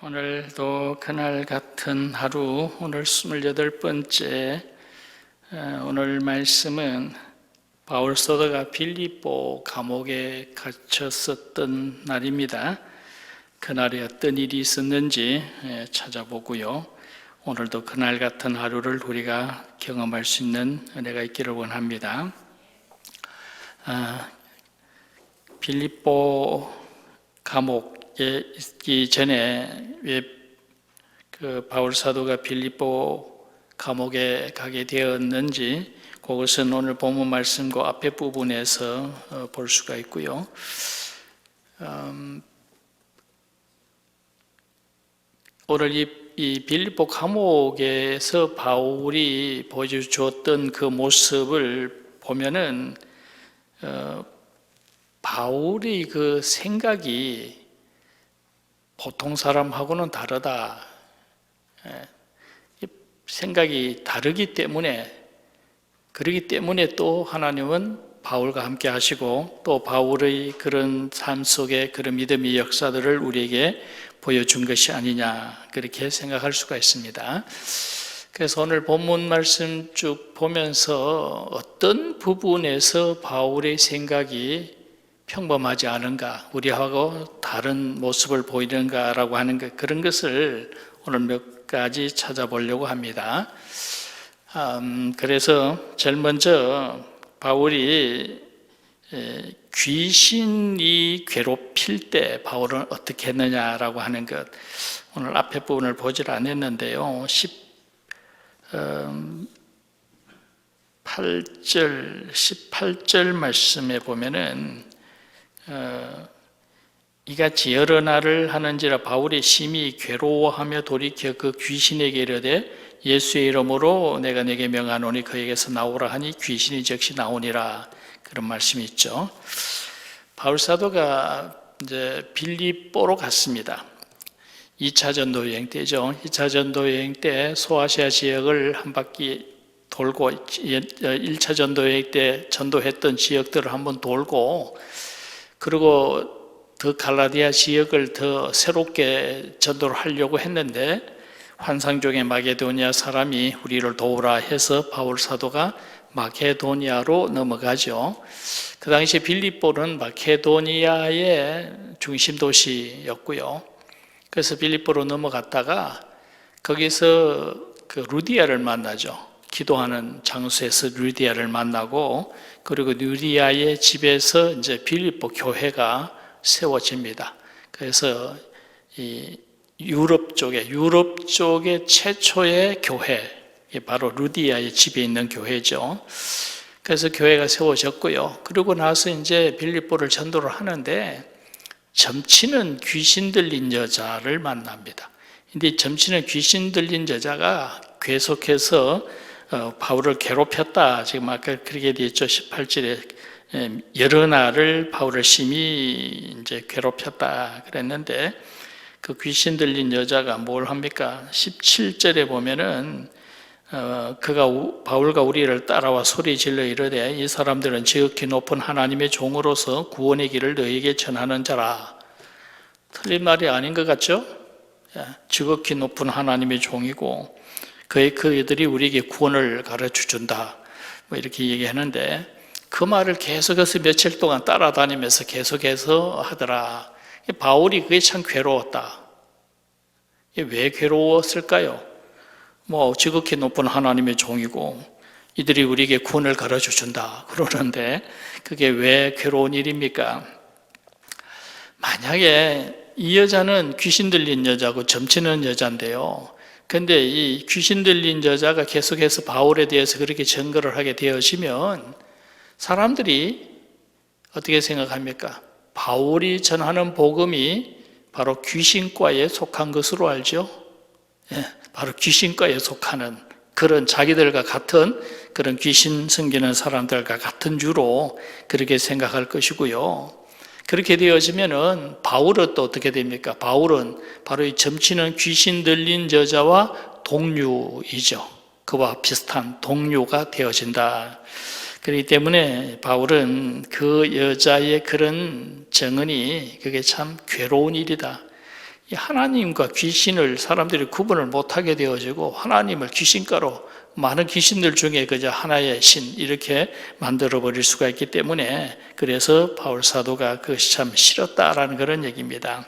오늘도 그날 같은 하루, 오늘 28번째 오늘 말씀은 바울 사도가 빌립보 감옥에 갇혔었던 날입니다. 그날에 어떤 일이 있었는지 찾아보고요. 오늘도 그날 같은 하루를 우리가 경험할 수 있는 은혜가 있기를 원합니다. 빌립보 감옥에 있기 전에 왜 바울 사도가 빌립보 감옥에 가게 되었는지 그것은 오늘 본문 말씀과 앞에 부분에서 볼 수가 있고요. 오늘 이 빌립보 감옥에서 바울이 보여주었던 그 모습을 보면은 바울의 그 생각이 보통 사람하고는 다르다. 생각이 다르기 때문에, 그러기 때문에 또 하나님은 바울과 함께 하시고 또 바울의 그런 삶 속에 그런 믿음의 역사들을 우리에게 보여준 것이 아니냐, 그렇게 생각할 수가 있습니다. 그래서 오늘 본문 말씀 쭉 보면서 어떤 부분에서 바울의 생각이 평범하지 않은가, 우리하고 다른 모습을 보이는가라고 하는 것, 그런 것을 오늘 몇 가지 찾아보려고 합니다. 그래서 제일 먼저 바울이 귀신이 괴롭힐 때 바울은 어떻게 했느냐라고 하는 것, 오늘 앞에 부분을 보질 않았는데요. 18절 말씀에 보면은 이같이 여러 날을 하는지라 바울이 심히 괴로워하며 돌이켜 그 귀신에게 이르되 예수의 이름으로 내가 네게 명하노니 그에게서 나오라 하니 귀신이 즉시 나오니라, 그런 말씀이 있죠. 바울 사도가 이제 빌립보로 갔습니다. 2차 전도 여행 때죠. 2차 전도 여행 때 소아시아 지역을 한 바퀴 돌고 1차 전도 여행 때 전도했던 지역들을 한번 돌고, 그리고 더 갈라디아 지역을 더 새롭게 전도를 하려고 했는데 환상족의 마게도니아 사람이 우리를 도우라 해서 바울 사도가 마케도니아로 넘어가죠. 그 당시 빌립보는 마케도니아의 중심 도시였고요. 그래서 빌립보로 넘어갔다가 거기서 그 루디아를 만나죠. 기도하는 장소에서 루디아를 만나고, 그리고 루디아의 집에서 이제 빌립보 교회가 세워집니다. 그래서 이 유럽 쪽에 최초의 교회, 바로 루디아의 집에 있는 교회죠. 그래서 교회가 세워졌고요. 그리고 나서 이제 빌립보를 전도를 하는데 점치는 귀신 들린 여자를 만납니다. 근데 점치는 귀신 들린 여자가 계속해서 바울을 괴롭혔다. 지금 아까 그렇게 되어 있죠. 18절에 여러 날을 바울을 심히 이제 괴롭혔다 그랬는데, 그 귀신 들린 여자가 뭘 합니까? 17절에 보면은 바울과 우리를 따라와 소리 질러 이르되 이 사람들은 지극히 높은 하나님의 종으로서 구원의 길을 너희에게 전하는 자라. 틀린 말이 아닌 것 같죠? 지극히 높은 하나님의 종이고 그들이 우리에게 구원을 가르쳐 준다, 뭐 이렇게 얘기하는데, 그 말을 계속해서 며칠 동안 따라다니면서 계속해서 하더라. 바울이 그게 참 괴로웠다. 왜 괴로웠을까요? 지극히 높은 하나님의 종이고 이들이 우리에게 구원을 가르쳐 준다 그러는데 그게 왜 괴로운 일입니까? 만약에 이 여자는 귀신 들린 여자고 점치는 여자인데요. 근데 이 귀신 들린 여자가 계속해서 바울에 대해서 그렇게 증거를 하게 되어지면 사람들이 어떻게 생각합니까? 바울이 전하는 복음이 바로 귀신과에 속한 것으로 알죠? 바로 귀신과에 속하는 그런 자기들과 같은 그런 귀신 섬기는 사람들과 같은 주로 그렇게 생각할 것이고요. 그렇게 되어지면은 바울은 또 어떻게 됩니까? 바울은 바로 이 점치는 귀신 들린 여자와 동류이죠. 그와 비슷한 동료가 되어진다. 그렇기 때문에 바울은 그 여자의 그런 정언이 그게 참 괴로운 일이다. 이 하나님과 귀신을 사람들이 구분을 못하게 되어지고 하나님을 귀신가로 많은 귀신들 중에 그저 하나의 신 이렇게 만들어 버릴 수가 있기 때문에 그래서 바울 사도가 그것이 참 싫었다라는 그런 얘기입니다.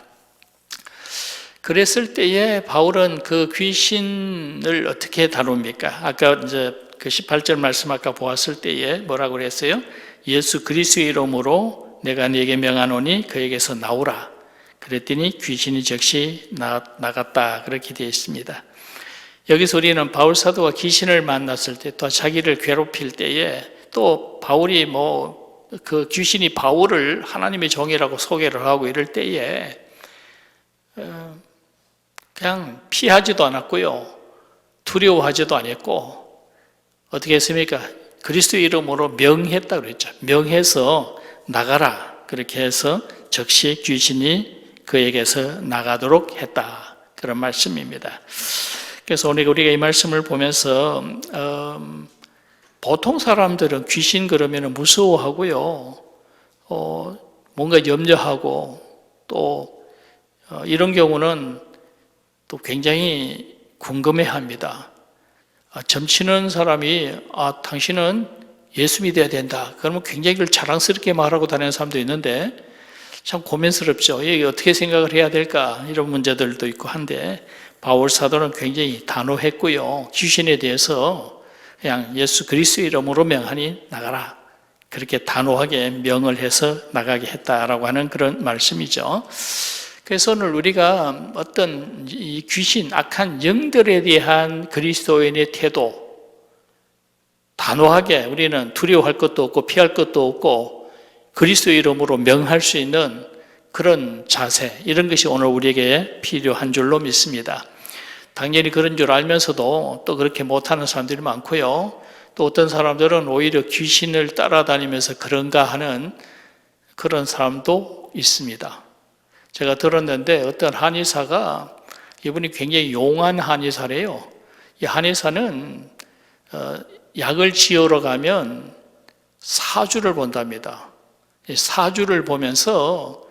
그랬을 때에 바울은 그 귀신을 어떻게 다룹니까? 아까 이제 그 18절 말씀 아까 보았을 때에 뭐라고 그랬어요? 예수 그리스도의 이름으로 내가 네게 명하노니 그에게서 나오라. 그랬더니 귀신이 즉시 나갔다. 그렇게 되어 있습니다. 여기서 우리는 바울 사도가 귀신을 만났을 때 또 자기를 괴롭힐 때에 또 바울이 그 귀신이 바울을 하나님의 종이라고 소개를 하고 이럴 때에 그냥 피하지도 않았고요. 두려워하지도 않았고 어떻게 했습니까? 그리스도의 이름으로 명했다고 그랬죠. 명해서 나가라. 그렇게 해서 즉시 귀신이 그에게서 나가도록 했다. 그런 말씀입니다. 그래서 오늘 우리가 이 말씀을 보면서 보통 사람들은 귀신 그러면 무서워하고요. 뭔가 염려하고 또 이런 경우는 또 굉장히 궁금해합니다. 점치는 사람이 당신은 예수 믿어야 된다. 그러면 굉장히 그걸 자랑스럽게 말하고 다니는 사람도 있는데 참 고민스럽죠. 이게 어떻게 생각을 해야 될까 이런 문제들도 있고 한데 바울 사도는 굉장히 단호했고요. 귀신에 대해서 그냥 예수 그리스도의 이름으로 명하니 나가라. 그렇게 단호하게 명을 해서 나가게 했다라고 하는 그런 말씀이죠. 그래서 오늘 우리가 어떤 이 귀신, 악한 영들에 대한 그리스도인의 태도, 단호하게 우리는 두려워할 것도 없고 피할 것도 없고 그리스도의 이름으로 명할 수 있는 그런 자세, 이런 것이 오늘 우리에게 필요한 줄로 믿습니다. 당연히 그런 줄 알면서도 또 그렇게 못하는 사람들이 많고요. 또 어떤 사람들은 오히려 귀신을 따라다니면서 그런가 하는 그런 사람도 있습니다. 제가 들었는데 어떤 한의사가 이분이 굉장히 용한 한의사래요. 이 한의사는 약을 지으러 가면 사주를 본답니다. 사주를 보면서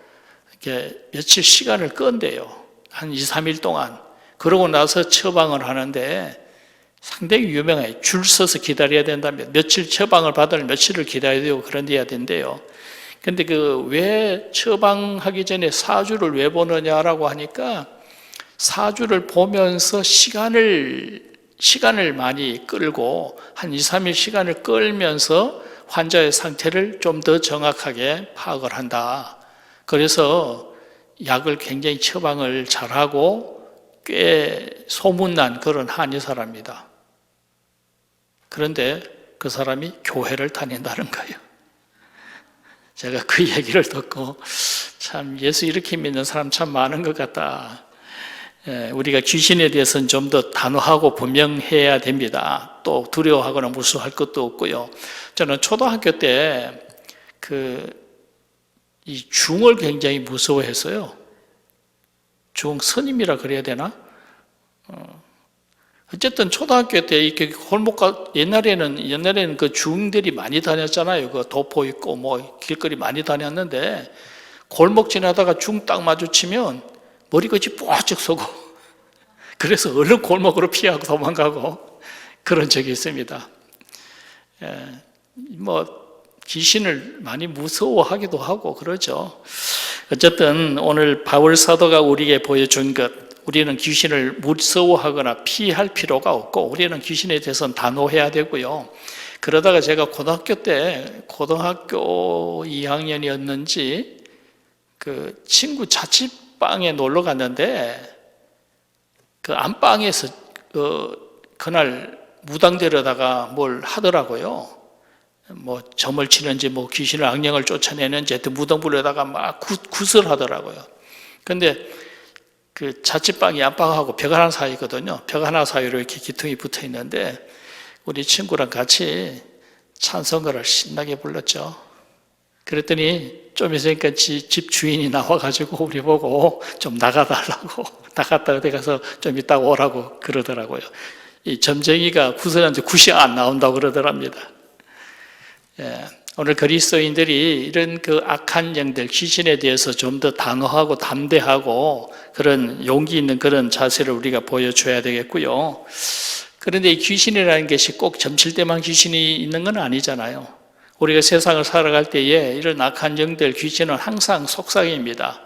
이렇게 며칠 시간을 끈대요. 한 2, 3일 동안. 그러고 나서 처방을 하는데 상당히 유명해요. 줄 서서 기다려야 된다면 며칠 처방을 받을 며칠을 기다려야 되고 그런 데야 된대요. 근데 왜 처방하기 전에 사주를 왜 보느냐라고 하니까 사주를 보면서 시간을 많이 끌고 한 2, 3일 시간을 끌면서 환자의 상태를 좀 더 정확하게 파악을 한다. 그래서 약을 굉장히 처방을 잘하고 꽤 소문난 그런 한의사랍니다. 그런데 그 사람이 교회를 다닌다는 거예요. 제가 그 얘기를 듣고 참 예수 이렇게 믿는 사람 참 많은 것 같다. 우리가 귀신에 대해서는 좀 더 단호하고 분명해야 됩니다. 또 두려워하거나 무서워할 것도 없고요. 저는 초등학교 때 이 중을 굉장히 무서워했어요. 중 스님이라 그래야 되나? 어쨌든 초등학교 때 이렇게 골목가 옛날에는 그 중들이 많이 다녔잖아요. 그 도포 있고 길거리 많이 다녔는데 골목 지나다가 중 딱 마주치면 머리끝이 뽀쩍 서고 그래서 얼른 골목으로 피하고 도망가고 그런 적이 있습니다. 귀신을 많이 무서워하기도 하고 그러죠. 어쨌든 오늘 바울 사도가 우리에게 보여준 것, 우리는 귀신을 무서워하거나 피할 필요가 없고 우리는 귀신에 대해서는 단호해야 되고요. 그러다가 제가 고등학교 2학년이었는지 그 친구 자취방에 놀러 갔는데 그 안방에서 그날 무당되려다가 뭘 하더라고요. 점을 치는지 귀신을 악령을 쫓아내는지 하여튼 무당 부려다가 막 굿을 하더라고요. 근데 그 자취방이 안방하고 벽 하나 사이거든요. 벽 하나 사이로 이렇게 기둥이 붙어 있는데 우리 친구랑 같이 찬송가를 신나게 불렀죠. 그랬더니 좀 있으니까 집 주인이 나와가지고 우리 보고 좀 나가달라고 나갔다 어디 가서 좀 이따 오라고 그러더라고요. 이 점쟁이가 구슬한테 굿이 안 나온다고 그러더랍니다. 오늘 그리스도인들이 이런 그 악한 영들, 귀신에 대해서 좀 더 단호하고 담대하고 그런 용기 있는 그런 자세를 우리가 보여줘야 되겠고요. 그런데 이 귀신이라는 것이 꼭 점칠 때만 귀신이 있는 건 아니잖아요. 우리가 세상을 살아갈 때에 이런 악한 영들, 귀신은 항상 속삭입니다.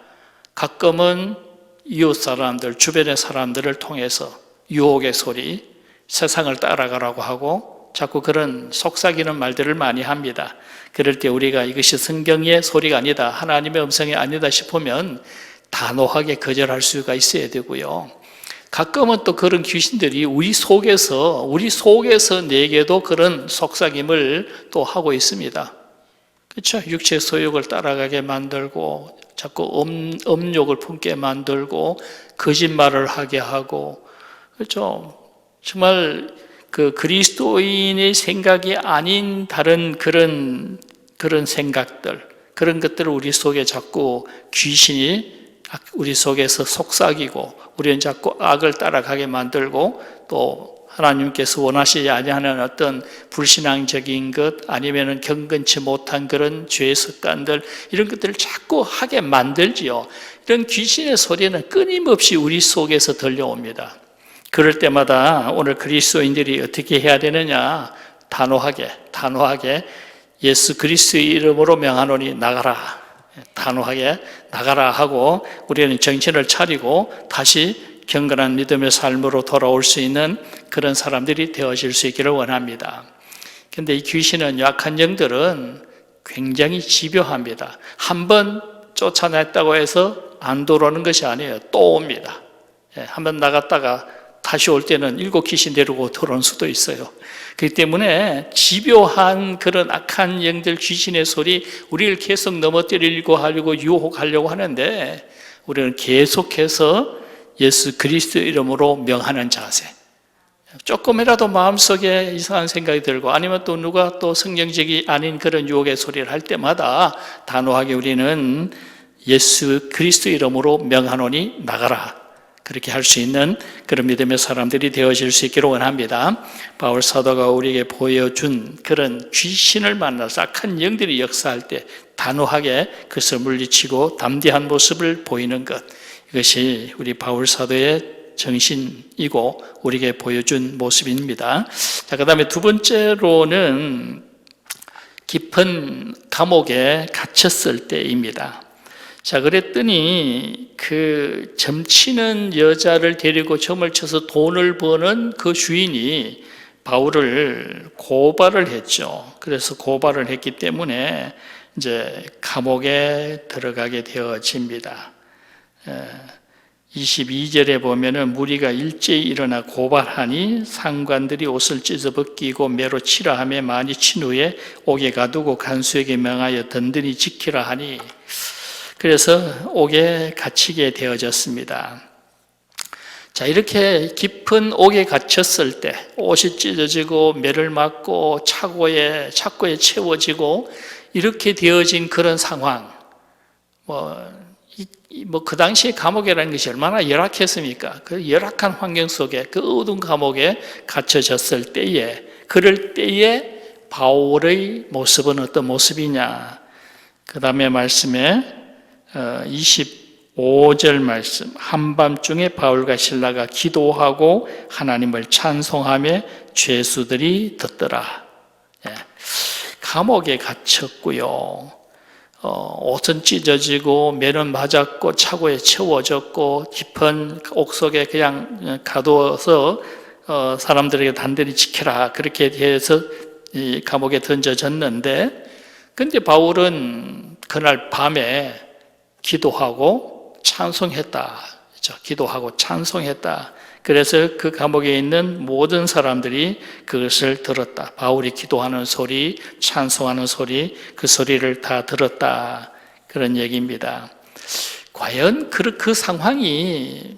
가끔은 이웃 사람들, 주변의 사람들을 통해서 유혹의 소리, 세상을 따라가라고 하고 자꾸 그런 속삭이는 말들을 많이 합니다. 그럴 때 우리가 이것이 성경의 소리가 아니다, 하나님의 음성이 아니다 싶으면 단호하게 거절할 수가 있어야 되고요. 가끔은 또 그런 귀신들이 우리 속에서 내게도 그런 속삭임을 또 하고 있습니다. 그렇죠? 육체의 소욕을 따라가게 만들고 자꾸 음욕을 품게 만들고 거짓말을 하게 하고, 그렇죠? 정말 그 그리스도인의 생각이 아닌 다른 그런 생각들, 그런 것들을 우리 속에 자꾸 귀신이 우리 속에서 속삭이고 우리는 자꾸 악을 따라가게 만들고 또 하나님께서 원하시지 아니하는 어떤 불신앙적인 것 아니면은 경건치 못한 그런 죄의 습관들, 이런 것들을 자꾸 하게 만들지요. 이런 귀신의 소리는 끊임없이 우리 속에서 들려옵니다. 그럴 때마다 오늘 그리스도인들이 어떻게 해야 되느냐? 단호하게 예수 그리스도의 이름으로 명하노니 나가라. 단호하게 나가라 하고 우리는 정신을 차리고 다시 경건한 믿음의 삶으로 돌아올 수 있는 그런 사람들이 되어질 수 있기를 원합니다. 그런데 이 귀신은, 약한 영들은 굉장히 집요합니다. 한번 쫓아냈다고 해서 안 돌아오는 것이 아니에요. 또 옵니다. 한번 나갔다가 다시 올 때는 7 귀신 데리고 돌아올 수도 있어요. 그렇기 때문에 집요한 그런 악한 영들, 귀신의 소리, 우리를 계속 넘어뜨리려고 하려고 유혹하려고 하는데 우리는 계속해서 예수 그리스도 이름으로 명하는 자세. 조금이라도 마음속에 이상한 생각이 들고 아니면 또 누가 또 성경적이 아닌 그런 유혹의 소리를 할 때마다 단호하게 우리는 예수 그리스도 이름으로 명하노니 나가라. 그렇게 할 수 있는 그런 믿음의 사람들이 되어질 수 있기를 원합니다. 바울 사도가 우리에게 보여준 그런 귀신을 만나서 악한 영들이 역사할 때 단호하게 그것을 물리치고 담대한 모습을 보이는 것, 이것이 우리 바울 사도의 정신이고 우리에게 보여준 모습입니다. 자, 그다음에 두 번째로는 깊은 감옥에 갇혔을 때입니다. 자, 그랬더니 그 점치는 여자를 데리고 점을 쳐서 돈을 버는 그 주인이 바울을 고발을 했죠. 그래서 고발을 했기 때문에 이제 감옥에 들어가게 되어집니다. 22절에 보면은 무리가 일제히 일어나 고발하니 상관들이 옷을 찢어 벗기고 매로 치라 하며 많이 친 후에 옥에 가두고 간수에게 명하여 든든히 지키라 하니, 그래서 옥에 갇히게 되어졌습니다. 자, 이렇게 깊은 옥에 갇혔을 때 옷이 찢어지고 매를 맞고 착고에 채워지고 이렇게 되어진 그런 상황, 그 당시에 감옥이라는 것이 얼마나 열악했습니까? 그 열악한 환경 속에, 그 어두운 감옥에 갇혀졌을 때에, 그럴 때에 바울의 모습은 어떤 모습이냐? 그 다음에 말씀에 25절 말씀, 한밤중에 바울과 실라가 기도하고 하나님을 찬송하며 죄수들이 듣더라. 감옥에 갇혔고요. 옷은 찢어지고 매는 맞았고 차고에 채워졌고 깊은 옥 속에 그냥 가두어서 사람들에게 단단히 지켜라, 그렇게 해서 이 감옥에 던져졌는데, 근데 바울은 그날 밤에 기도하고 찬송했다. 그렇죠? 기도하고 찬송했다. 그래서 그 감옥에 있는 모든 사람들이 그것을 들었다. 바울이 기도하는 소리, 찬송하는 소리, 그 소리를 다 들었다. 그런 얘기입니다. 과연 그 상황이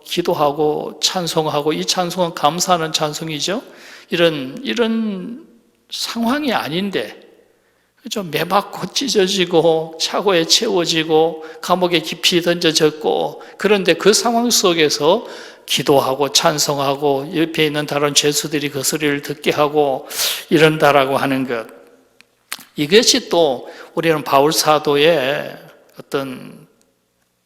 기도하고 찬송하고, 이 찬송은 감사하는 찬송이죠. 이런 상황이 아닌데, 그렇죠? 매맞고 찢어지고 차고에 채워지고 감옥에 깊이 던져졌고, 그런데 그 상황 속에서 기도하고 찬송하고 옆에 있는 다른 죄수들이 그 소리를 듣게 하고 이런다라고 하는 것, 이것이 또 우리는 바울 사도의 어떤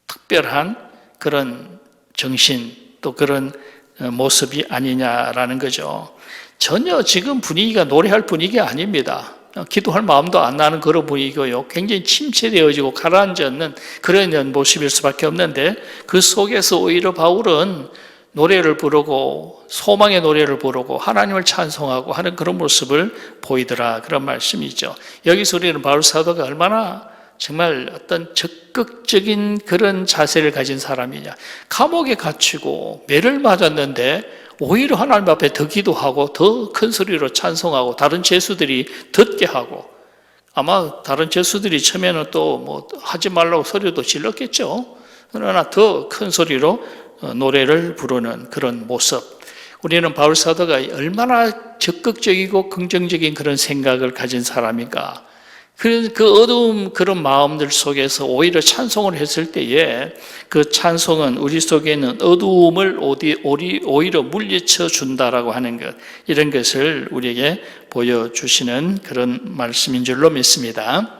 특별한 그런 정신 또 그런 모습이 아니냐라는 거죠. 전혀 지금 분위기가 노래할 분위기가 아닙니다. 기도할 마음도 안 나는 그런 분위기고요. 굉장히 침체되어지고 가라앉는 그런 모습일 수밖에 없는데 그 속에서 오히려 바울은 노래를 부르고 소망의 노래를 부르고 하나님을 찬송하고 하는 그런 모습을 보이더라, 그런 말씀이죠. 여기서 우리는 바울 사도가 얼마나 정말 어떤 적극적인 그런 자세를 가진 사람이냐. 감옥에 갇히고 매를 맞았는데 오히려 하나님 앞에 더 기도하고 더 큰 소리로 찬송하고 다른 죄수들이 듣게 하고, 아마 다른 죄수들이 처음에는 또 뭐 하지 말라고 소리도 질렀겠죠. 그러나 더 큰 소리로 노래를 부르는 그런 모습. 우리는 바울 사도가 얼마나 적극적이고 긍정적인 그런 생각을 가진 사람인가. 그 어두운 그런 마음들 속에서 오히려 찬송을 했을 때에 그 찬송은 우리 속에 있는 어두움을 오히려 물리쳐 준다라고 하는 것, 이런 것을 우리에게 보여주시는 그런 말씀인 줄로 믿습니다.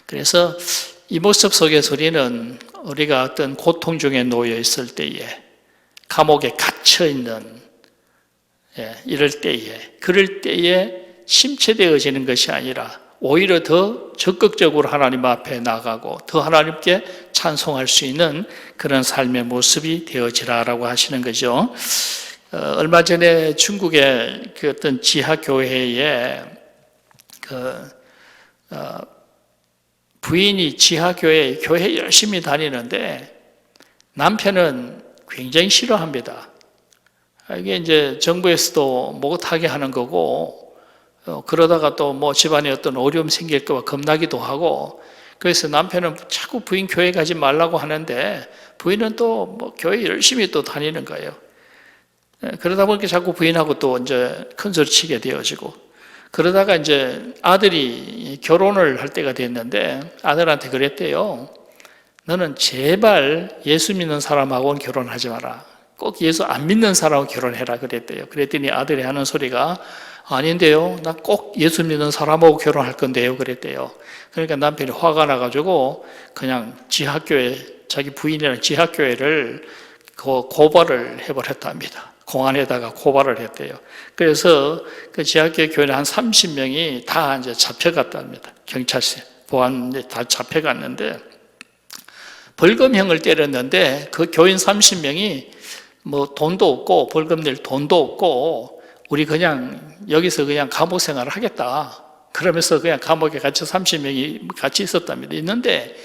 그래서 이 모습 속에서 우리가 어떤 고통 중에 놓여 있을 때에, 감옥에 갇혀 있는 이럴 때에, 그럴 때에 침체되어지는 것이 아니라 오히려 더 적극적으로 하나님 앞에 나가고 더 하나님께 찬송할 수 있는 그런 삶의 모습이 되어지라라고 하시는 거죠. 얼마 전에 중국의 그 어떤 지하교회에 부인이 지하교회 열심히 다니는데 남편은 굉장히 싫어합니다. 이게 이제 정부에서도 못하게 하는 거고, 그러다가 또 뭐 집안에 어떤 어려움 생길까 봐 겁나기도 하고, 그래서 남편은 자꾸 부인 교회 가지 말라고 하는데 부인은 또 뭐 교회 열심히 또 다니는 거예요. 그러다 보니까 자꾸 부인하고 또 이제 큰 소리 치게 되어지고, 그러다가 이제 아들이 결혼을 할 때가 됐는데 아들한테 그랬대요. 너는 제발 예수 믿는 사람하고는 결혼하지 마라. 꼭 예수 안 믿는 사람하고 결혼해라 그랬대요. 그랬더니 아들이 하는 소리가 아닌데요, 나 꼭 예수 믿는 사람하고 결혼할 건데요 그랬대요. 그러니까 남편이 화가 나가지고 그냥 자기 부인이랑 지하교회를 고발을 해버렸답니다. 공안에다가 고발을 했대요. 그래서 그 지하교회 교회는 한 30명이 다 이제 잡혀갔답니다. 경찰서 보안에 다 잡혀갔는데 벌금형을 때렸는데 그 교인 30명이 뭐 돈도 없고 벌금 낼 돈도 없고 우리 그냥 여기서 그냥 감옥 생활을 하겠다, 그러면서 그냥 감옥에 같이 30명이 같이 있었답니다. 있는데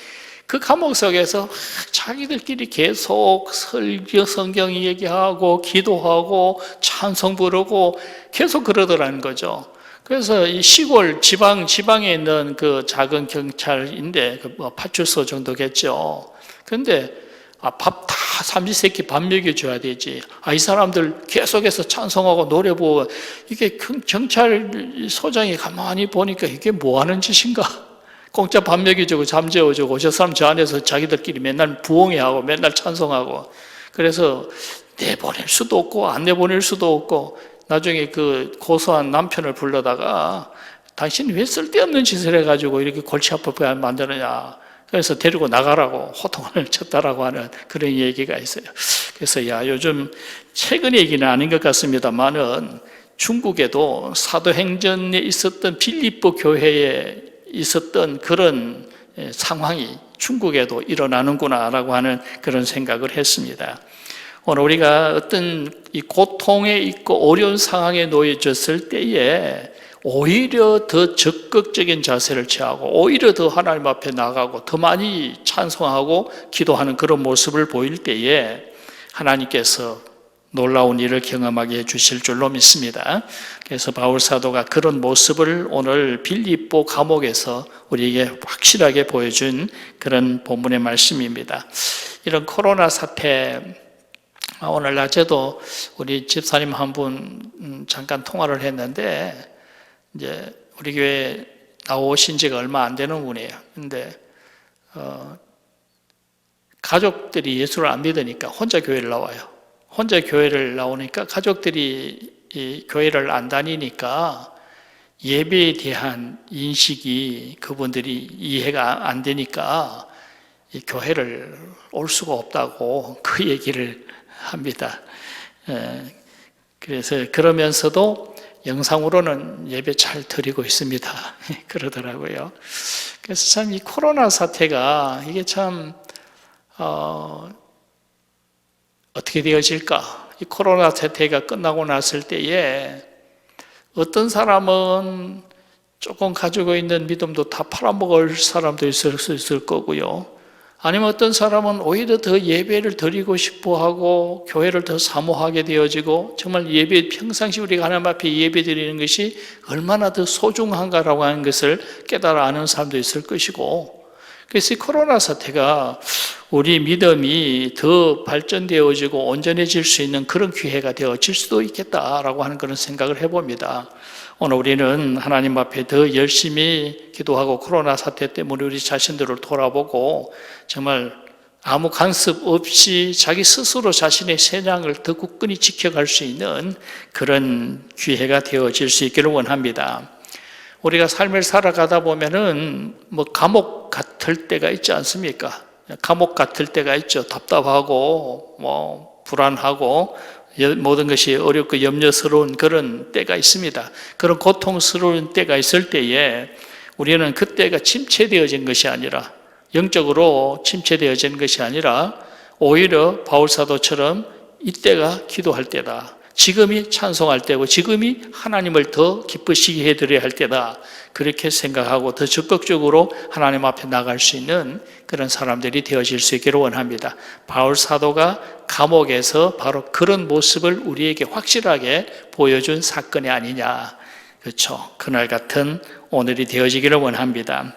그 감옥 속에서 자기들끼리 계속 설교, 성경 얘기하고 기도하고 찬송 부르고 계속 그러더라는 거죠. 그래서 이 시골 지방에 있는 그 작은 경찰인데 파출소 정도겠죠. 그런데 밥 다 삼시세끼 밥 먹여줘야 되지. 이 사람들 계속해서 찬송하고 노래 부르고, 이게 경찰서장이 가만히 보니까 이게 뭐 하는 짓인가? 공짜 밥 먹여주고 잠 재워주고 저 사람 저 안에서 자기들끼리 맨날 부엉이하고 맨날 찬송하고, 그래서 내보낼 수도 없고 안 내보낼 수도 없고, 나중에 그 고소한 남편을 불러다가 당신이 왜 쓸데없는 짓을 해가지고 이렇게 골치 아프게 만드느냐, 그래서 데리고 나가라고 호통을 쳤다라고 하는 그런 얘기가 있어요. 그래서 요즘 최근 얘기는 아닌 것 같습니다만은 중국에도 사도행전에 있었던 빌립보 교회에 있었던 그런 상황이 중국에도 일어나는구나라고 하는 그런 생각을 했습니다. 오늘 우리가 어떤 이 고통에 있고 어려운 상황에 놓여졌을 때에 오히려 더 적극적인 자세를 취하고 오히려 더 하나님 앞에 나가고 더 많이 찬송하고 기도하는 그런 모습을 보일 때에 하나님께서 놀라운 일을 경험하게 해주실 줄로 믿습니다. 그래서 바울 사도가 그런 모습을 오늘 빌립보 감옥에서 우리에게 확실하게 보여준 그런 본문의 말씀입니다. 이런 코로나 사태, 오늘 낮에도 우리 집사님 한 분 잠깐 통화를 했는데, 이제 우리 교회 나오신 지가 얼마 안 되는 분이에요. 근데 가족들이 예수를 안 믿으니까 혼자 교회를 나와요. 혼자 교회를 나오니까 가족들이 이 교회를 안 다니니까 예배에 대한 인식이 그분들이 이해가 안 되니까 이 교회를 올 수가 없다고 그 얘기를 합니다. 그래서 그러면서도 영상으로는 예배 잘 드리고 있습니다. 그러더라고요. 그래서 참 이 코로나 사태가 이게 참 어떻게 되어질까? 이 코로나 사태가 끝나고 났을 때에 어떤 사람은 조금 가지고 있는 믿음도 다 팔아먹을 사람도 있을 수 있을 거고요. 아니면 어떤 사람은 오히려 더 예배를 드리고 싶어 하고 교회를 더 사모하게 되어지고 정말 예배, 평상시 우리가 하나님 앞에 예배 드리는 것이 얼마나 더 소중한가라고 하는 것을 깨달아 아는 사람도 있을 것이고, 그래서 이 코로나 사태가 우리 믿음이 더 발전되어지고 온전해질 수 있는 그런 기회가 되어질 수도 있겠다라고 하는 그런 생각을 해봅니다. 오늘 우리는 하나님 앞에 더 열심히 기도하고 코로나 사태 때문에 우리 자신들을 돌아보고 정말 아무 간섭 없이 자기 스스로 자신의 신앙을 더 굳건히 지켜갈 수 있는 그런 기회가 되어질 수 있기를 원합니다. 우리가 삶을 살아가다 보면은 감옥 같을 때가 있지 않습니까? 감옥 같을 때가 있죠. 답답하고 불안하고 모든 것이 어렵고 염려스러운 그런 때가 있습니다. 그런 고통스러운 때가 있을 때에 우리는 그때가 침체되어진 것이 아니라, 영적으로 침체되어진 것이 아니라 오히려 바울사도처럼 이때가 기도할 때다, 지금이 찬송할 때고 지금이 하나님을 더 기쁘시게 해드려야 할 때다, 그렇게 생각하고 더 적극적으로 하나님 앞에 나갈 수 있는 그런 사람들이 되어질 수 있기를 원합니다. 바울 사도가 감옥에서 바로 그런 모습을 우리에게 확실하게 보여준 사건이 아니냐. 그렇죠. 그날 같은 오늘이 되어지기를 원합니다.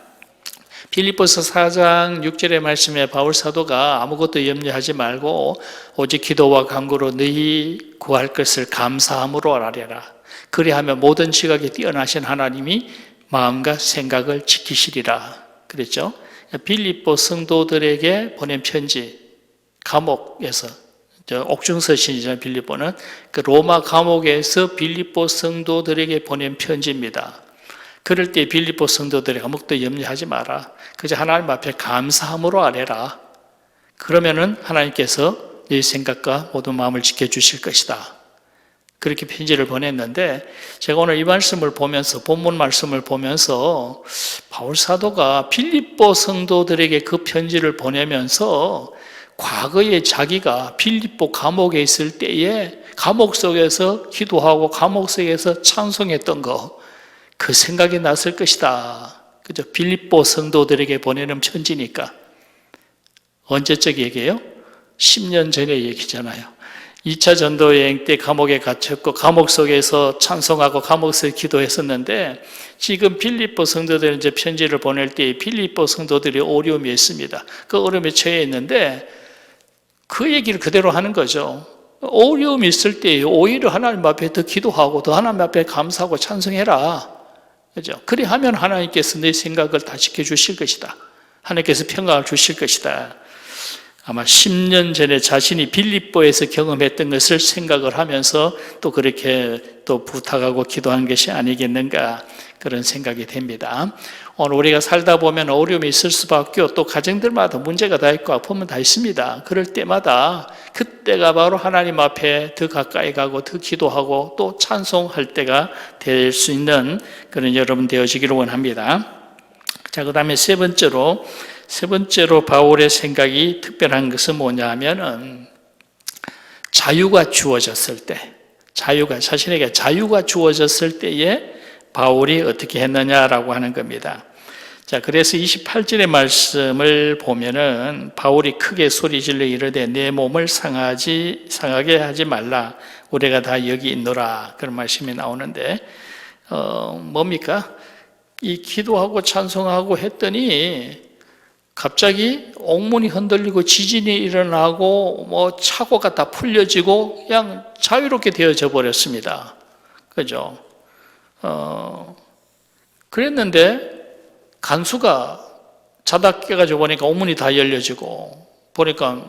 빌립보서 4장 6절의 말씀에 바울 사도가 아무것도 염려하지 말고 오직 기도와 간구로 너희 구할 것을 감사함으로 아뢰라. 그리하면 모든 지각에 뛰어나신 하나님이 마음과 생각을 지키시리라. 그랬죠. 빌립보 성도들에게 보낸 편지, 감옥에서, 옥중서신이죠. 빌립보는 그 로마 감옥에서 빌립보 성도들에게 보낸 편지입니다. 그럴 때 빌립보 성도들이 아무것도 염려하지 마라. 그저 하나님 앞에 감사함으로 아뢰라. 그러면은 하나님께서 네 생각과 모든 마음을 지켜주실 것이다. 그렇게 편지를 보냈는데, 제가 오늘 이 말씀을 보면서, 본문 말씀을 보면서 바울 사도가 빌립보 성도들에게 그 편지를 보내면서 과거에 자기가 빌립보 감옥에 있을 때에 감옥 속에서 기도하고 감옥 속에서 찬송했던 거, 그 생각이 났을 것이다. 그죠? 빌립보 성도들에게 보내는 편지니까. 언제적 얘기예요? 10년 전의 얘기잖아요. 2차 전도 여행 때 감옥에 갇혔고 감옥 속에서 찬송하고 감옥 속에서 기도했었는데, 지금 빌립보 성도들 이제 편지를 보낼 때 빌립보 성도들이 어려움이 있습니다. 그 어려움에 처해 있는데 그 얘기를 그대로 하는 거죠. 어려움이 있을 때 오히려 하나님 앞에 더 기도하고 더 하나님 앞에 감사하고 찬송해라. 그죠? 그래 하면 하나님께서 내 생각을 다 지켜주실 것이다. 하나님께서 평강을 주실 것이다. 아마 10년 전에 자신이 빌립보에서 경험했던 것을 생각을 하면서 또 그렇게 또 부탁하고 기도한 것이 아니겠는가, 그런 생각이 됩니다. 오늘 우리가 살다 보면 어려움이 있을 수밖에 없고 또 가정들마다 문제가 다 있고 아픔은 다 있습니다. 그럴 때마다 그때가 바로 하나님 앞에 더 가까이 가고 더 기도하고 또 찬송할 때가 될 수 있는 그런 여러분 되어지기를 원합니다. 자, 그 다음에 세 번째로 바울의 생각이 특별한 것은 뭐냐 하면은 자유가 주어졌을 때, 자신에게 자유가 주어졌을 때에 바울이 어떻게 했느냐라고 하는 겁니다. 자, 그래서 28절의 말씀을 보면은 바울이 크게 소리질러 이르되 내 몸을 상하게 하지 말라. 우리가 다 여기 있노라. 그런 말씀이 나오는데, 뭡니까? 이 기도하고 찬송하고 했더니 갑자기 옥문이 흔들리고 지진이 일어나고 착오가 다 풀려지고 그냥 자유롭게 되어져 버렸습니다. 그죠? 그랬는데 간수가 자다 깨가지고 보니까 옥문이 다 열려지고 보니까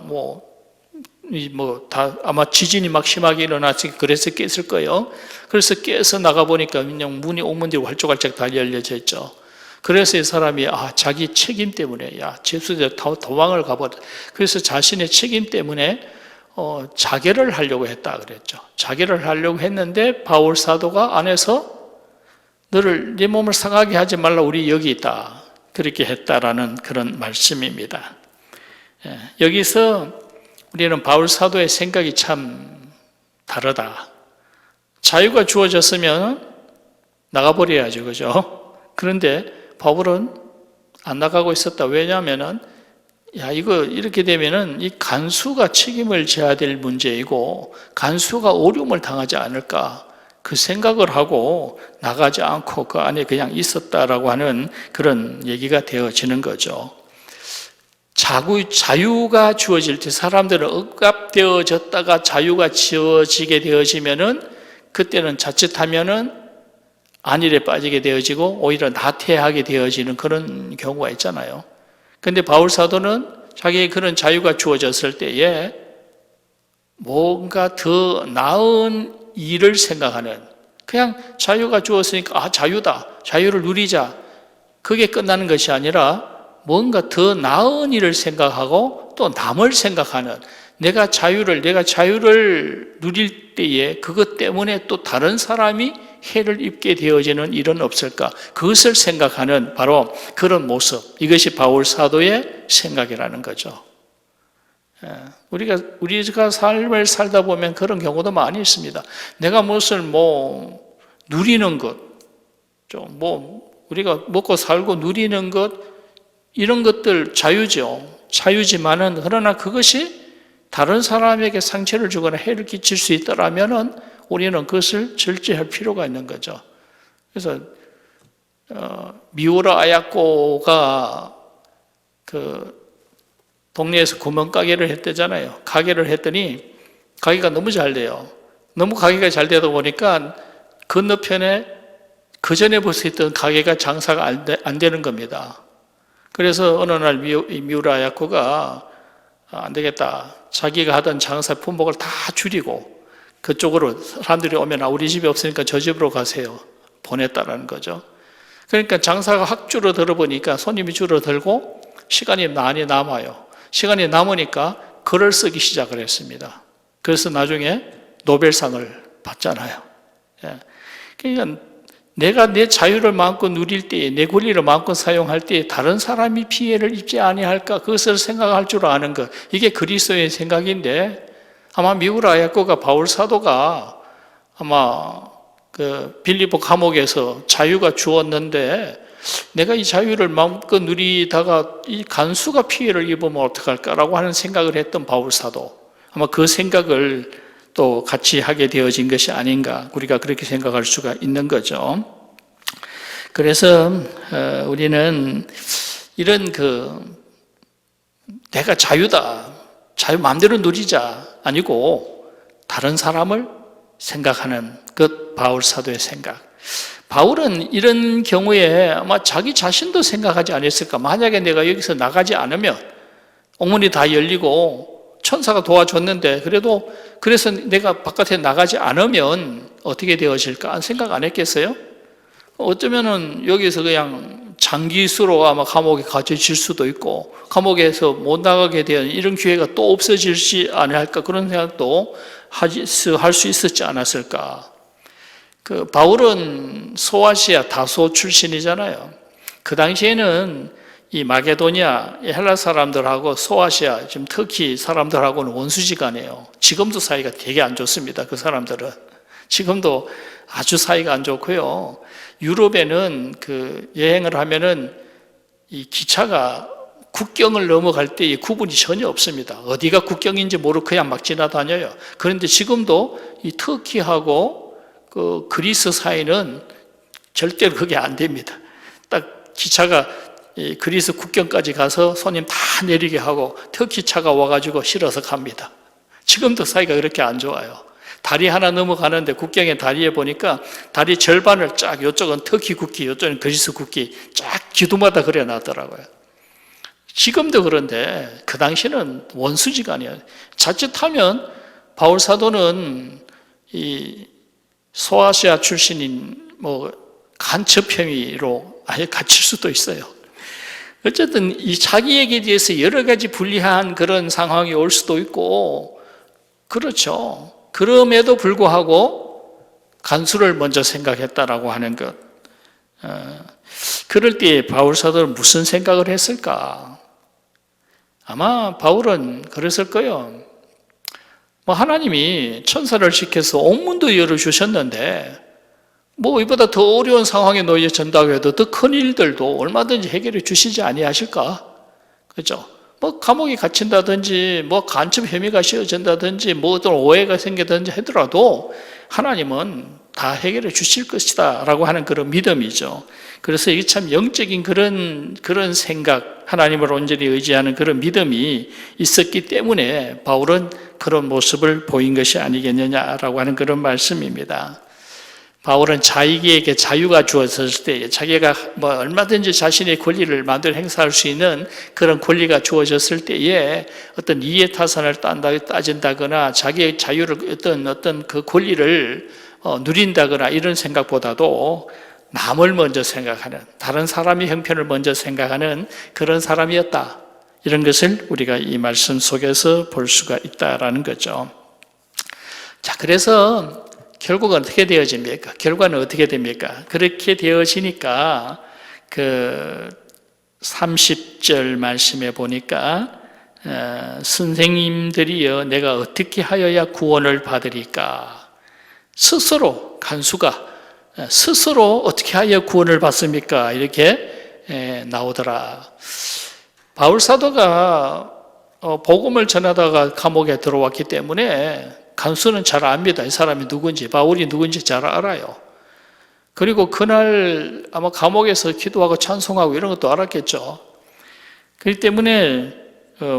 다 아마 지진이 막 심하게 일어났으니까 그래서 깼을 거예요. 그래서 깨서 나가보니까 그냥 문이 옥문들이 활짝활짝 다 열려져 있죠. 그래서 이 사람이 자기 책임 때문에 제수대 도망을 가버렸다. 그래서 자신의 책임 때문에 자결을 하려고 했다 그랬죠. 자결을 하려고 했는데 바울 사도가 안에서 네 몸을 상하게 하지 말라, 우리 여기 있다, 그렇게 했다라는 그런 말씀입니다. 여기서 우리는 바울 사도의 생각이 참 다르다. 자유가 주어졌으면 나가버려야죠, 그죠? 그런데 바울은 안 나가고 있었다. 왜냐하면은 이거 이렇게 되면은 이 간수가 책임을 져야 될 문제이고 간수가 오lum을 당하지 않을까, 그 생각을 하고 나가지 않고 그 안에 그냥 있었다라고 하는 그런 얘기가 되어지는 거죠. 자유가 주어질 때, 사람들은 억압되어졌다가 자유가 주어지게 되어지면은 그때는 자칫하면은 안일에 빠지게 되어지고 오히려 나태하게 되어지는 그런 경우가 있잖아요. 근데 바울 사도는 자기의 그런 자유가 주어졌을 때에 뭔가 더 나은 일을 생각하는, 그냥 자유가 주었으니까 자유다, 자유를 누리자, 그게 끝나는 것이 아니라 뭔가 더 나은 일을 생각하고 또 남을 생각하는, 내가 자유를 누릴 때에 그것 때문에 또 다른 사람이 해를 입게 되어지는 일은 없을까, 그것을 생각하는 바로 그런 모습, 이것이 바울 사도의 생각이라는 거죠. 우리가 삶을 살다 보면 그런 경우도 많이 있습니다. 내가 무엇을 누리는 것, 우리가 먹고 살고 누리는 것, 이런 것들 자유죠. 자유지만은, 그러나 그것이 다른 사람에게 상처를 주거나 해를 끼칠 수 있다라면은 우리는 그것을 절제할 필요가 있는 거죠. 그래서 미우라 아야코가 동네에서 구멍가게를 했대잖아요. 가게를 했더니 가게가 너무 잘 돼요. 너무 가게가 잘 되다 보니까 건너편에 그 전에 벌써 있던 가게가 장사가 안 되는 겁니다. 그래서 어느 날 미우라 아야코가 안 되겠다, 자기가 하던 장사 품목을 다 줄이고 그쪽으로 사람들이 오면 우리 집이 없으니까 저 집으로 가세요, 보냈다라는 거죠. 그러니까 장사가 확 줄어들어 보니까 손님이 줄어들고 시간이 많이 남아요. 시간이 남으니까 글을 쓰기 시작을 했습니다. 그래서 나중에 노벨상을 받잖아요. 그러니까 내가 내 자유를 마음껏 누릴 때에, 내 권리를 마음껏 사용할 때에 다른 사람이 피해를 입지 아니할까, 그것을 생각할 줄 아는 것, 이게 그리스도의 생각인데, 아마 미우라 아야코가 바울 사도가 아마 빌립보 감옥에서 자유가 주었는데 내가 이 자유를 마음껏 누리다가 이 간수가 피해를 입으면 어떡할까라고 하는 생각을 했던 바울 사도, 아마 그 생각을 또 같이 하게 되어진 것이 아닌가, 우리가 그렇게 생각할 수가 있는 거죠. 그래서 우리는 이런 내가 자유다, 자유 마음대로 누리자 아니고 다른 사람을 생각하는 것, 바울 사도의 생각. 바울은 이런 경우에 아마 자기 자신도 생각하지 않았을까. 만약에 내가 여기서 나가지 않으면 옥문이 다 열리고 천사가 도와줬는데 그래서 내가 바깥에 나가지 않으면 어떻게 되어질까 생각 안 했겠어요? 어쩌면은 여기서 그냥 장기수로 아마 감옥에 갇혀질 수도 있고 감옥에서 못 나가게 되는 이런 기회가 또 없어질지 않을까, 그런 생각도 할 수 있었지 않았을까. 바울은 소아시아 다소 출신이잖아요. 그 당시에는 이 마게도니아 헬라 사람들하고 소아시아, 지금 터키 사람들하고는 원수지간이에요. 지금도 사이가 되게 안 좋습니다. 그 사람들은 지금도 아주 사이가 안 좋고요. 유럽에는 여행을 하면은 이 기차가 국경을 넘어갈 때 이 구분이 전혀 없습니다. 어디가 국경인지 모르고 그냥 막 지나다녀요. 그런데 지금도 이 터키하고 그리스 사이는 절대로 그게 안 됩니다. 딱 기차가 그리스 국경까지 가서 손님 다 내리게 하고 터키 차가 와가지고 실어서 갑니다. 지금도 사이가 그렇게 안 좋아요. 다리 하나 넘어가는데 국경의 다리에 보니까 다리 절반을 쫙, 이쪽은 터키 국기, 이쪽은 그리스 국기 쫙 기둥마다 그려놨더라고요. 지금도 그런데 그 당시는 원수지간이에요. 자칫하면 바울 사도는 이 소아시아 출신인 간첩 혐의로 아예 갇힐 수도 있어요. 어쨌든 이 자기에게 대해서 여러 가지 불리한 그런 상황이 올 수도 있고, 그렇죠. 그럼에도 불구하고 간수를 먼저 생각했다라고 하는 것. 그럴 때 바울 사도는 무슨 생각을 했을까? 아마 바울은 그랬을 거예요. 하나님이 천사를 시켜서 온 문도 열어주셨는데 이보다 더 어려운 상황에 놓여진다고 해도 더 큰 일들도 얼마든지 해결해 주시지 아니하실까? 그죠? 감옥에 갇힌다든지, 간첩 혐의가 씌워진다든지, 어떤 오해가 생기든지 하더라도 하나님은 다 해결해 주실 것이다 라고 하는 그런 믿음이죠. 그래서 이게 참 영적인 그런 생각, 하나님을 온전히 의지하는 그런 믿음이 있었기 때문에 바울은 그런 모습을 보인 것이 아니겠느냐라고 하는 그런 말씀입니다. 바울은 자기에게 자유가 주어졌을 때, 자기가 얼마든지 자신의 권리를 마음대로 행사할 수 있는 그런 권리가 주어졌을 때에 어떤 이해타산을 따진다거나 자기의 자유를 어떤 그 권리를 누린다거나 이런 생각보다도 남을 먼저 생각하는, 다른 사람의 형편을 먼저 생각하는 그런 사람이었다. 이런 것을 우리가 이 말씀 속에서 볼 수가 있다라는 거죠. 자, 그래서 결국은 어떻게 되어집니까? 결과는 어떻게 됩니까? 그렇게 되어지니까 그 30절 말씀에 보니까 선생님들이여 내가 어떻게 하여야 구원을 받으리까? 스스로 간수가 스스로 어떻게 하여 구원을 받습니까? 이렇게 나오더라. 바울 사도가 복음을 전하다가 감옥에 들어왔기 때문에 간수는 잘 압니다. 이 사람이 누군지, 바울이 누군지 잘 알아요. 그리고 그날 아마 감옥에서 기도하고 찬송하고 이런 것도 알았겠죠. 그렇기 때문에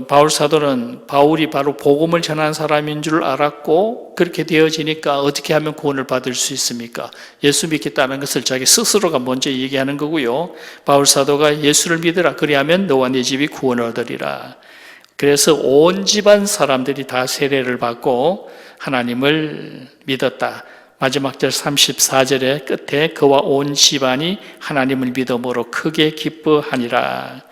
바울 사도는 바울이 바로 복음을 전한 사람인 줄 알았고, 그렇게 되어지니까 어떻게 하면 구원을 받을 수 있습니까? 예수 믿겠다는 것을 자기 스스로가 먼저 얘기하는 거고요. 바울 사도가 예수를 믿으라, 그리하면 너와 네 집이 구원을 얻으리라. 그래서 온 집안 사람들이 다 세례를 받고 하나님을 믿었다. 마지막 절 34절의 끝에 그와 온 집안이 하나님을 믿음으로 크게 기뻐하니라.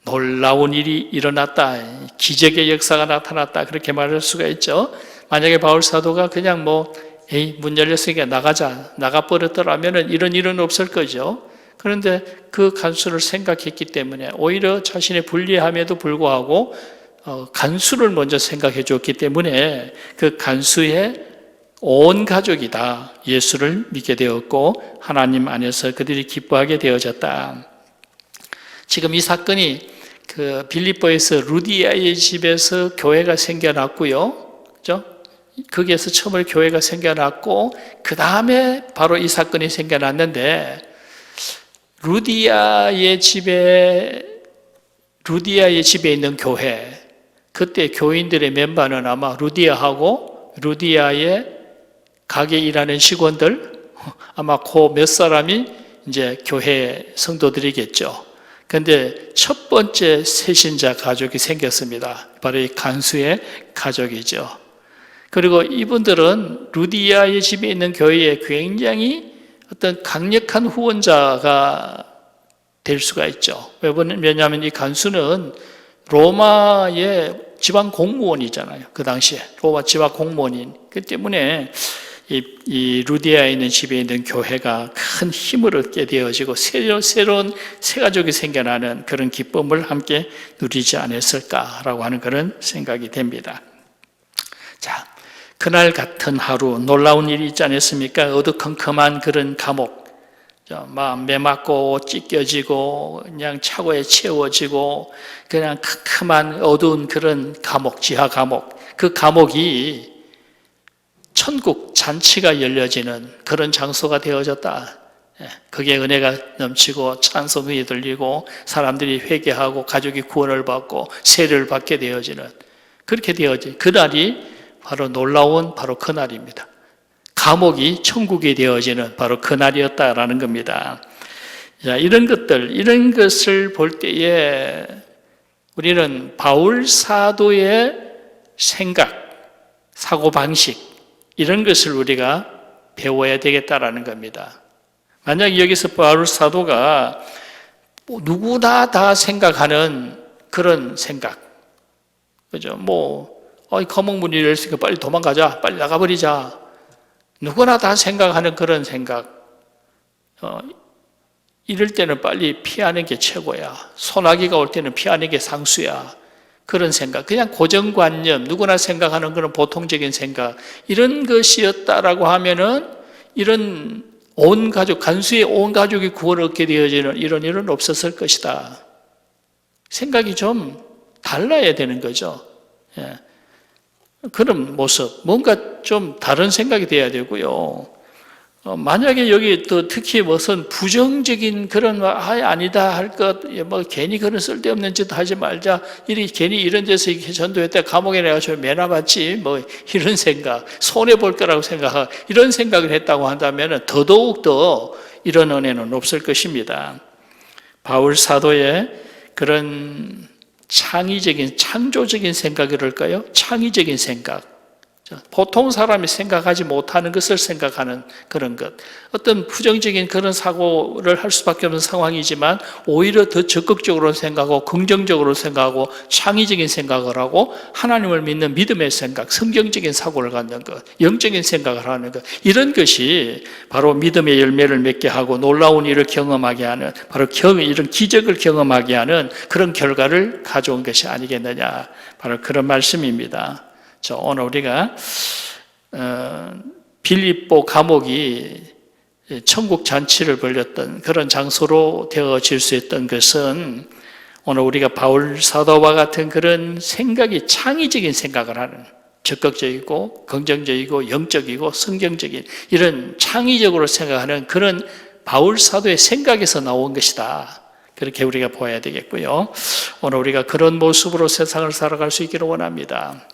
놀라운 일이 일어났다. 기적의 역사가 나타났다. 그렇게 말할 수가 있죠. 만약에 바울 사도가 그냥 문 열렸으니까 나가버렸더라면 이런 일은 없을 거죠. 그런데 그 간수를 생각했기 때문에 오히려 자신의 불리함에도 불구하고 간수를 먼저 생각해 줬기 때문에 그 간수의 온 가족이 다 예수를 믿게 되었고 하나님 안에서 그들이 기뻐하게 되어졌다. 지금 이 사건이 그 빌립보에서 루디아의 집에서 교회가 생겨났고요. 그죠? 거기에서 처음으로 교회가 생겨났고 그 다음에 바로 이 사건이 생겨났는데 루디아의 집에 있는 교회, 그때 교인들의 멤버는 아마 루디아하고 루디아의 가게 일하는 직원들, 아마 그 몇 사람이 이제 교회 성도들이겠죠. 그런데 첫 번째 새신자 가족이 생겼습니다. 바로 이 간수의 가족이죠. 그리고 이분들은 루디아의 집에 있는 교회에 굉장히 어떤 강력한 후원자가 될 수가 있죠. 왜냐하면 이 간수는 로마의 지방 공무원이잖아요. 그 당시에 로마 지방 공무원인. 그렇기 때문에 이 루디아에 있는 집에 있는 교회가 큰 힘을 얻게 되어지고 새로운 새 가족이 생겨나는 그런 기쁨을 함께 누리지 않았을까라고 하는 그런 생각이 됩니다. 자, 그날 같은 하루 놀라운 일이 있지 않았습니까? 어두컴컴한 그런 감옥, 막 매맞고 찢겨지고 그냥 차고에 채워지고 그냥 캄캄한 어두운 그런 감옥, 지하 감옥, 그 감옥이 천국 잔치가 열려지는 그런 장소가 되어졌다. 거기에 은혜가 넘치고 찬송이 들리고 사람들이 회개하고 가족이 구원을 받고 세례를 받게 되어지는, 그렇게 되어진 그날이 바로 놀라운 바로 그날입니다. 감옥이 천국이 되어지는 바로 그날이었다라는 겁니다. 자, 이런 것을 볼 때에 우리는 바울 사도의 생각, 사고방식, 이런 것을 우리가 배워야 되겠다라는 겁니다. 만약 여기서 바울 사도가 누구나 다 생각하는 그런 생각, 그죠? 거목문이 열렸으니까 빨리 도망가자, 빨리 나가버리자. 누구나 다 생각하는 그런 생각. 이럴 때는 빨리 피하는 게 최고야. 소나기가 올 때는 피하는 게 상수야. 그런 생각, 그냥 고정관념, 누구나 생각하는 그런 보통적인 생각, 이런 것이었다라고 하면은 이런 온 가족, 간수의 온 가족이 구원을 얻게 되어지는 이런 일은 없었을 것이다. 생각이 좀 달라야 되는 거죠. 예. 그런 모습, 뭔가 좀 다른 생각이 돼야 되고요. 만약에 여기 또 특히 무슨 부정적인 그런 아니다 할 것, 괜히 그런 쓸데없는 짓 하지 말자, 괜히 이런 데서 이렇게 전도했다 감옥에 내가지고 매나봤지, 이런 생각, 손해 볼 거라고 생각하고 이런 생각을 했다고 한다면 더더욱 더 이런 은혜는 없을 것입니다. 바울 사도의 그런 창의적인, 창조적인 생각이랄까요? 창의적인 생각. 보통 사람이 생각하지 못하는 것을 생각하는 그런 것. 어떤 부정적인 그런 사고를 할 수밖에 없는 상황이지만 오히려 더 적극적으로 생각하고 긍정적으로 생각하고 창의적인 생각을 하고 하나님을 믿는 믿음의 생각, 성경적인 사고를 갖는 것, 영적인 생각을 하는 것. 이런 것이 바로 믿음의 열매를 맺게 하고 놀라운 일을 경험하게 하는, 바로 이런 기적을 경험하게 하는 그런 결과를 가져온 것이 아니겠느냐. 바로 그런 말씀입니다. 오늘 우리가 빌립보 감옥이 천국 잔치를 벌였던 그런 장소로 되어질 수 있던 것은 오늘 우리가 바울 사도와 같은 그런 생각이 창의적인 생각을 하는, 적극적이고 긍정적이고 영적이고 성경적인 이런 창의적으로 생각하는 그런 바울 사도의 생각에서 나온 것이다. 그렇게 우리가 보아야 되겠고요. 오늘 우리가 그런 모습으로 세상을 살아갈 수 있기를 원합니다.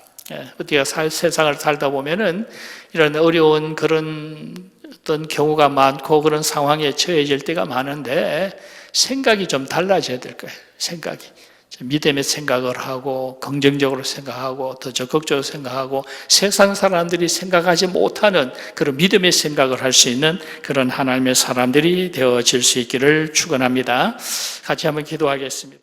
우리가 세상을 살다 보면은 이런 어려운 그런 어떤 경우가 많고 그런 상황에 처해질 때가 많은데 생각이 좀 달라져야 될 거예요. 생각이 믿음의 생각을 하고 긍정적으로 생각하고 더 적극적으로 생각하고 세상 사람들이 생각하지 못하는 그런 믿음의 생각을 할 수 있는 그런 하나님의 사람들이 되어질 수 있기를 축원합니다. 같이 한번 기도하겠습니다.